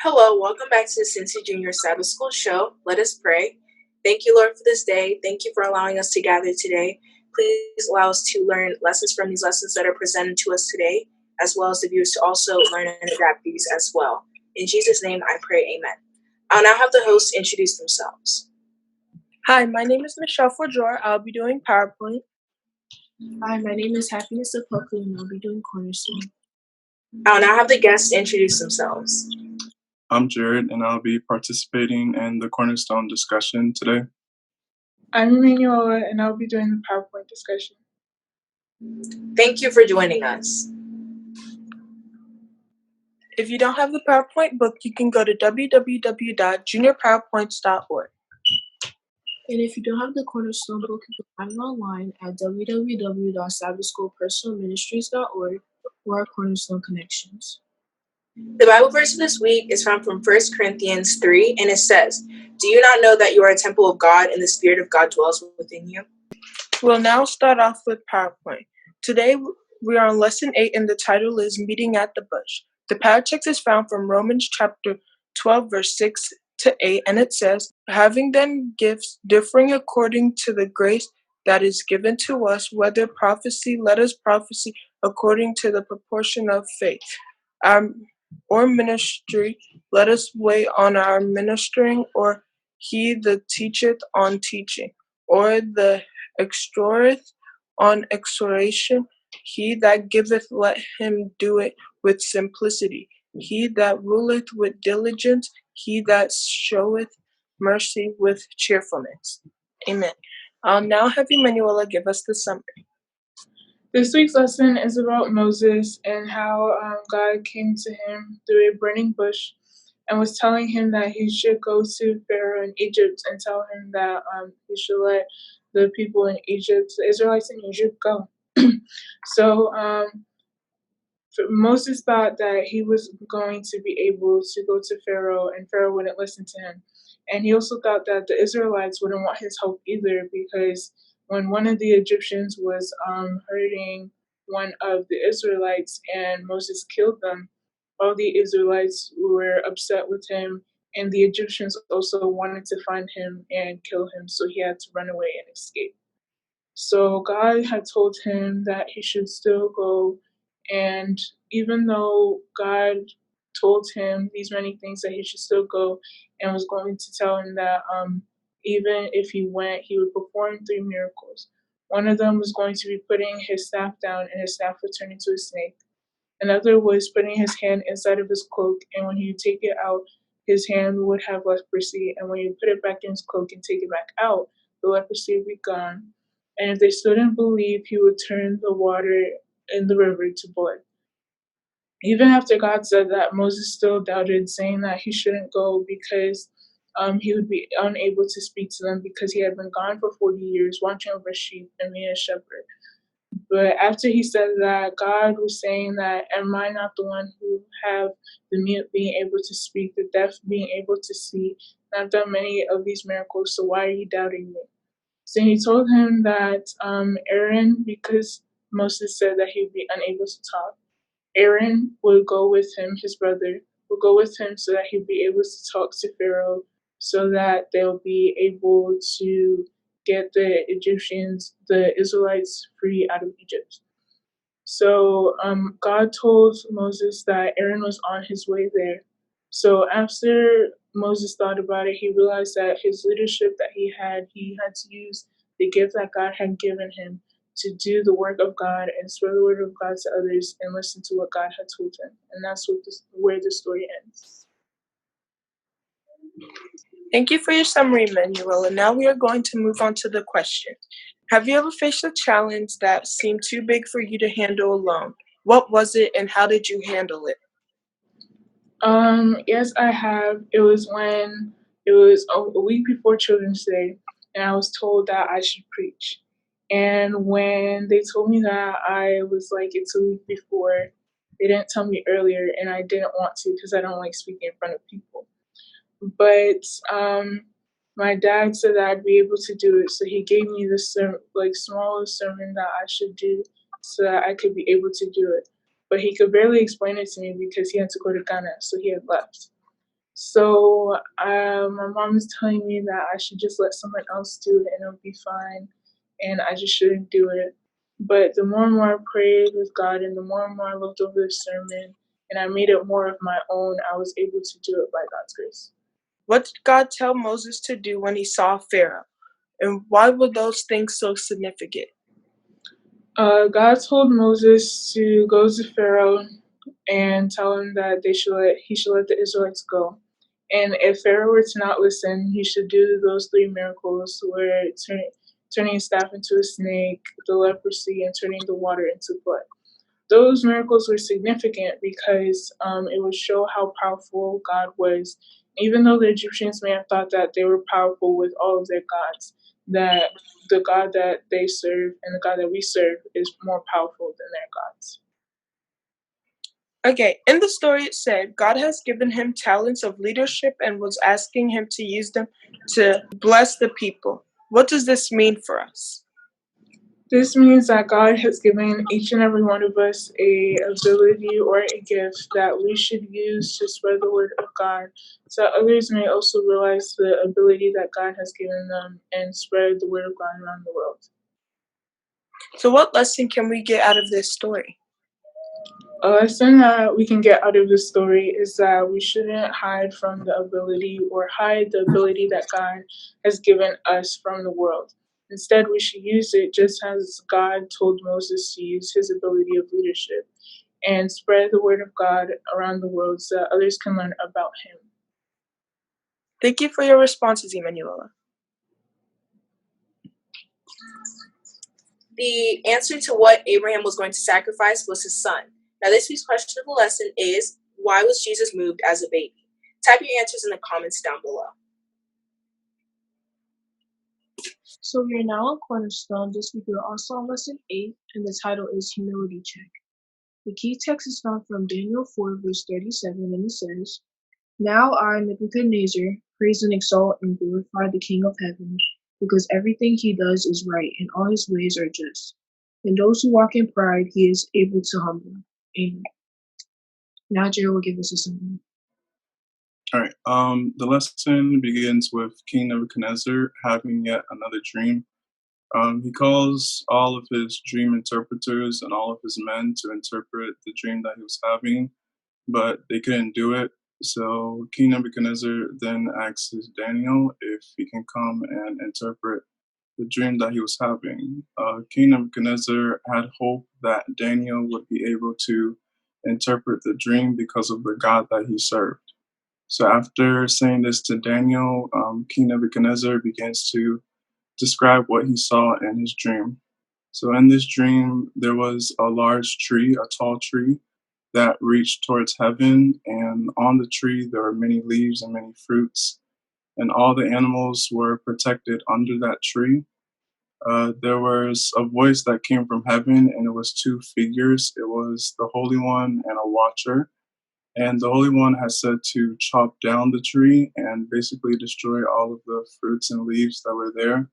Hello, welcome back to the Cincy Junior Sabbath School Show. Let us pray. Thank you, Lord, for this day. Thank you for allowing us to gather today. Please allow us to learn lessons from these lessons that are presented to us today, as well as the viewers to also learn and adapt these as well. In Jesus' name, I pray, amen. I'll now have the hosts introduce themselves. Hi, my name is Michelle Forjor. I'll be doing PowerPoint. Hi, my name is Happiness Opoku, and I'll be doing Cornerstone. I'll now have the guests introduce themselves. I'm Jared, and I'll be participating in the Cornerstone discussion today. I'm Emanuela, and I'll be doing the PowerPoint discussion. Thank you for joining us. If you don't have the PowerPoint book, you can go to www.juniorpowerpoints.org. And if you don't have the Cornerstone book, you can find it online at www.sabbathschoolpersonalministries.org or our Cornerstone Connections. The Bible verse this week is from 1 Corinthians 3, and it says, "Do you not know that you are a temple of God and the Spirit of God dwells within you?" We'll now start off with PowerPoint. Today, we are on Lesson 8, and the title is Meeting at the Bush. The Patriarchs is found from Romans chapter 12, verse 6 to 8, and it says, "Having then gifts differing according to the grace that is given to us, whether prophecy, let us prophesy according to the proportion of faith. Or ministry, let us wait on our ministering, or he that teacheth on teaching, or the exhorteth on exhortation. He that giveth, let him do it with simplicity. He that ruleth with diligence, he that showeth mercy with cheerfulness." Amen. I'll now have Emanuela give us the summary. This week's lesson is about Moses and how God came to him through a burning bush and was telling him that he should go to Pharaoh in Egypt and tell him that he should let the people in Egypt, the Israelites in Egypt, go. So Moses thought that he was going to be able to go to Pharaoh and Pharaoh wouldn't listen to him. And he also thought that the Israelites wouldn't want his help either, because when one of the Egyptians was hurting one of the Israelites and Moses killed them, all the Israelites were upset with him, and the Egyptians also wanted to find him and kill him, so he had to run away and escape. So God had told him that he should still go, and even though God told him these many things, that he should still go, and was going to tell him that even if he went, he would perform 3 miracles. One of them was going to be putting his staff down, and his staff would turn into a snake. Another was putting his hand inside of his cloak, and when he would take it out, his hand would have leprosy, and when you put it back in his cloak and take it back out, the leprosy would be gone. And if they still didn't believe, he would turn the water in the river to blood. Even after God said that, Moses still doubted, saying that he shouldn't go because he would be unable to speak to them because he had been gone for 40 years watching over sheep and being a shepherd. But after he said that, God was saying that, am I not the one who have the mute being able to speak, the deaf being able to see? And I've done many of these miracles, so why are you doubting me? So he told him that Aaron, because Moses said that he would be unable to talk, Aaron would go with him, his brother, would go with him so that he'd be able to talk to Pharaoh, so that they'll be able to get the Egyptians, the Israelites, free out of Egypt. So God told Moses that Aaron was on his way there. So after Moses thought about it, he realized that his leadership that he had to use the gift that God had given him to do the work of God and spread the word of God to others and listen to what God had told him. And that's where the story ends. Thank you for your summary, Emanuela. Now we are going to move on to the questions. Have you ever faced a challenge that seemed too big for you to handle alone? What was it, and how did you handle it? Yes, I have. It was a week before Children's Day, and I was told that I should preach. And when they told me that, I was like, it's a week before. They didn't tell me earlier, and I didn't want to because I don't like speaking in front of people. But my dad said that I'd be able to do it, so he gave me this small sermon that I should do so that I could be able to do it. But he could barely explain it to me because he had to go to Ghana, so he had left. So my mom is telling me that I should just let someone else do it and it'll be fine, and I just shouldn't do it. But the more and more I prayed with God, and the more and more I looked over the sermon, and I made it more of my own, I was able to do it by God's grace. What did God tell Moses to do when he saw Pharaoh? And why were those things so significant? God told Moses to go to Pharaoh and tell him that he should let the Israelites go. And if Pharaoh were to not listen, he should do those 3 miracles where turning his staff into a snake, the leprosy, and turning the water into blood. Those miracles were significant because it would show how powerful God was. Even though the Egyptians may have thought that they were powerful with all of their gods, that the God that they serve and the God that we serve is more powerful than their gods. Okay, in the story it said God has given him talents of leadership and was asking him to use them to bless the people. What does this mean for us? This means that God has given each and every one of us a ability or a gift that we should use to spread the word of God, so that others may also realize the ability that God has given them and spread the word of God around the world. So what lesson can we get out of this story? A lesson that we can get out of this story is that we shouldn't hide from the ability or hide the ability that God has given us from the world. Instead, we should use it just as God told Moses to use his ability of leadership and spread the word of God around the world so that others can learn about him. Thank you for your responses, Emanuela. The answer to what Abraham was going to sacrifice was his son. Now, this week's question of the lesson is, why was Jesus moved as a baby? Type your answers in the comments down below. So we are now on Cornerstone. This week we are also on lesson 8, and the title is Humility Check. The key text is found from Daniel 4, verse 37, and it says, Now I, Nebuchadnezzar, praise and exalt and glorify the King of heaven, because everything he does is right, and all his ways are just. And those who walk in pride he is able to humble. Amen. Now Jared will give us a summary. All right. The lesson begins with King Nebuchadnezzar having yet another dream. He calls all of his dream interpreters and all of his men to interpret the dream that he was having, but they couldn't do it. So King Nebuchadnezzar then asks Daniel if he can come and interpret the dream that he was having. King Nebuchadnezzar had hope that Daniel would be able to interpret the dream because of the God that he served. So after saying this to Daniel, King Nebuchadnezzar begins to describe what he saw in his dream. So in this dream, there was a large tree, a tall tree, that reached towards heaven, and on the tree there were many leaves and many fruits, and all the animals were protected under that tree. There was a voice that came from heaven, and it was 2 figures. It was the Holy One and a watcher. And the Holy One has said to chop down the tree and basically destroy all of the fruits and leaves that were there.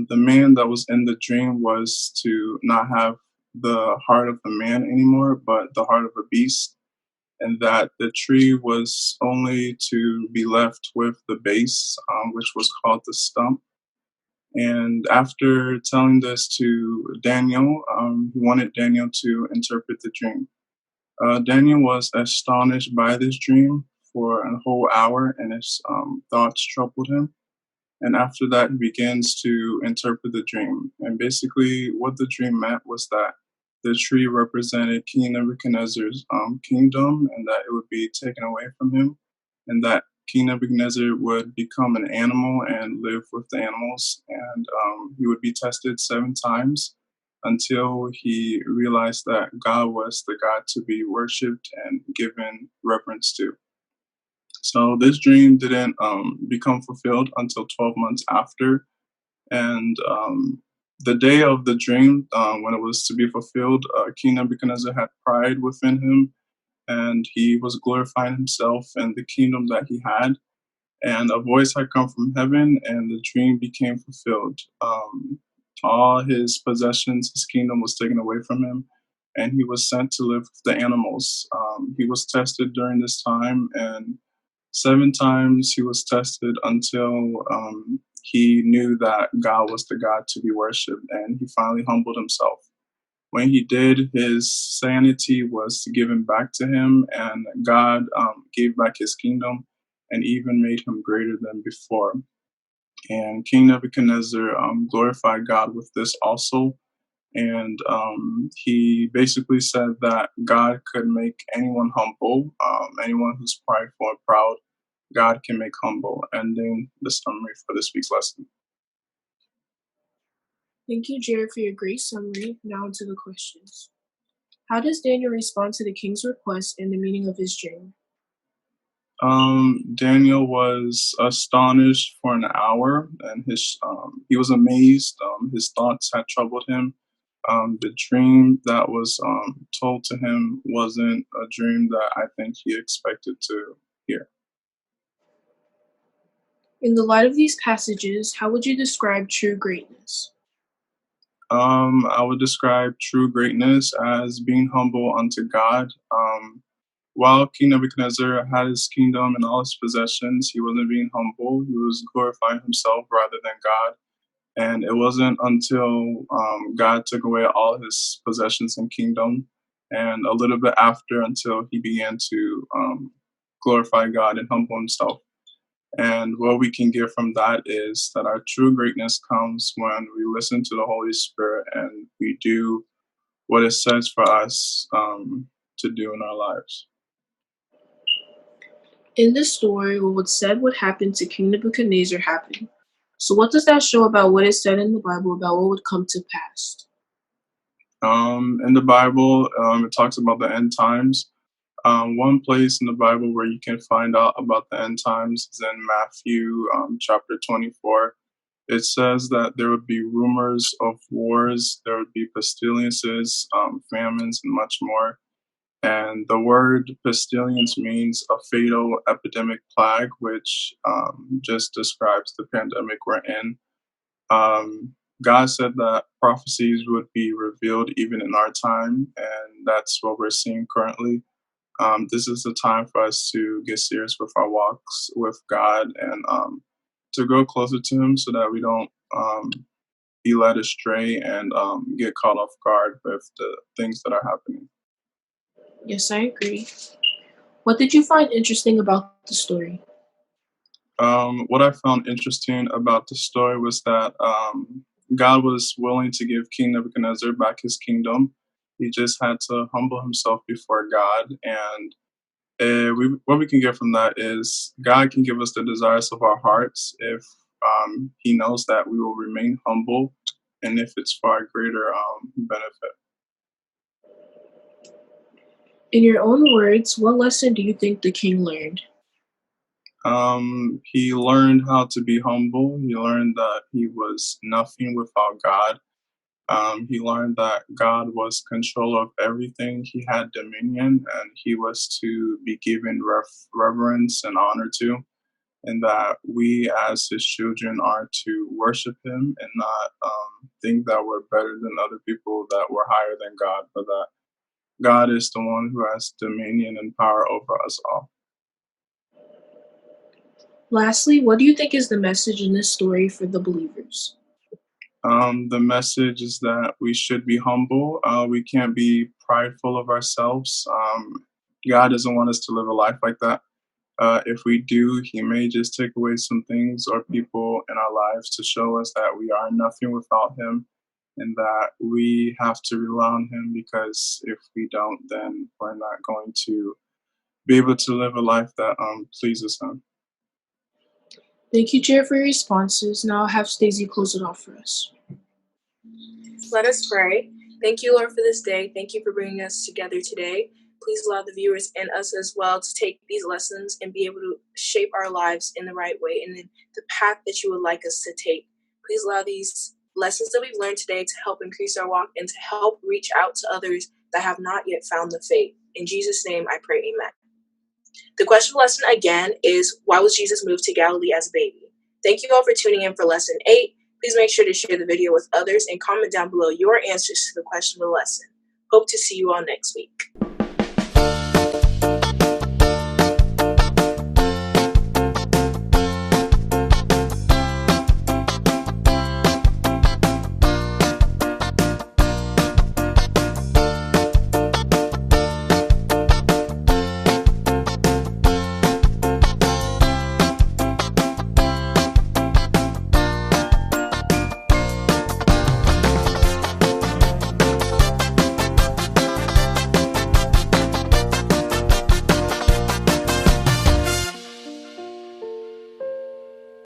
The man that was in the dream was to not have the heart of the man anymore, but the heart of a beast, and that the tree was only to be left with the base, which was called the stump. And after telling this to Daniel, he wanted Daniel to interpret the dream. Daniel was astonished by this dream for a whole hour, and his thoughts troubled him. And after that, he begins to interpret the dream. And basically, what the dream meant was that the tree represented King Nebuchadnezzar's kingdom, and that it would be taken away from him, and that King Nebuchadnezzar would become an animal and live with the animals, and he would be tested 7 times until he realized that God was the God to be worshipped and given reverence to. So this dream didn't become fulfilled until 12 months after. And the day of the dream, when it was to be fulfilled, King Nebuchadnezzar had pride within him, and he was glorifying himself and the kingdom that he had. And a voice had come from heaven, and the dream became fulfilled. All his possessions, his kingdom was taken away from him, and he was sent to live with the animals. He was tested during this time, and 7 times he was tested until he knew that God was the God to be worshipped, and he finally humbled himself. When he did, his sanity was given back to him, and God gave back his kingdom and even made him greater than before. And King Nebuchadnezzar glorified God with this also. And he basically said that God could make anyone humble, anyone who's prideful and proud, God can make humble. Ending the summary for this week's lesson. Thank you, Jared, for your great summary. Now to the questions. How does Daniel respond to the king's request and the meaning of his dream? Daniel was astonished for an hour, and he was amazed. His thoughts had troubled him. The dream that was told to him wasn't a dream that I think he expected to hear. In the light of these passages, how would you describe true greatness? I would describe true greatness as being humble unto God. While King Nebuchadnezzar had his kingdom and all his possessions, he wasn't being humble. He was glorifying himself rather than God. And it wasn't until God took away all his possessions and kingdom, and a little bit after, until he began to glorify God and humble himself. And what we can get from that is that our true greatness comes when we listen to the Holy Spirit and we do what it says for us to do in our lives. In this story, what was said would happen to King Nebuchadnezzar happened. So what does that show about what is said in the Bible about what would come to pass? In the Bible, it talks about the end times. One place in the Bible where you can find out about the end times is in Matthew chapter 24. It says that there would be rumors of wars, there would be pestilences, famines, and much more. And the word pestilence means a fatal epidemic plague, which just describes the pandemic we're in. God said that prophecies would be revealed even in our time, and that's what we're seeing currently. This is the time for us to get serious with our walks with God and to grow closer to Him so that we don't be led astray and get caught off guard with the things that are happening. Yes, I agree. What did you find interesting about the story? What I found interesting about the story was that God was willing to give King Nebuchadnezzar back his kingdom. He just had to humble himself before God. And what we can get from that is God can give us the desires of our hearts if He knows that we will remain humble and if it's for our greater benefit. In your own words, what lesson do you think the king learned? He learned how to be humble. He learned that he was nothing without God. He learned that God was control of everything. He had dominion, and he was to be given reverence and honor to, and that we as his children are to worship him and not think that we're better than other people, that we're higher than God, but that God is the one who has dominion and power over us all. Lastly, what do you think is the message in this story for the believers? The message is that we should be humble. We can't be prideful of ourselves. God doesn't want us to live a life like that. If we do, He may just take away some things or people in our lives to show us that we are nothing without Him and that we have to rely on Him, because if we don't, then we're not going to be able to live a life that pleases Him. Thank you, Jared, for your responses. Now I'll have Stacey close it off for us. Let us pray. Thank you, Lord, for this day. Thank you for bringing us together today. Please allow the viewers and us as well to take these lessons and be able to shape our lives in the right way and in the path that you would like us to take. Please allow these lessons that we've learned today to help increase our walk and to help reach out to others that have not yet found the faith. In Jesus' name, I pray, amen. The question lesson again is, why was Jesus moved to Galilee as a baby? Thank you all for tuning in for lesson 8. Please make sure to share the video with others and comment down below your answers to the question of the lesson. Hope to see you all next week.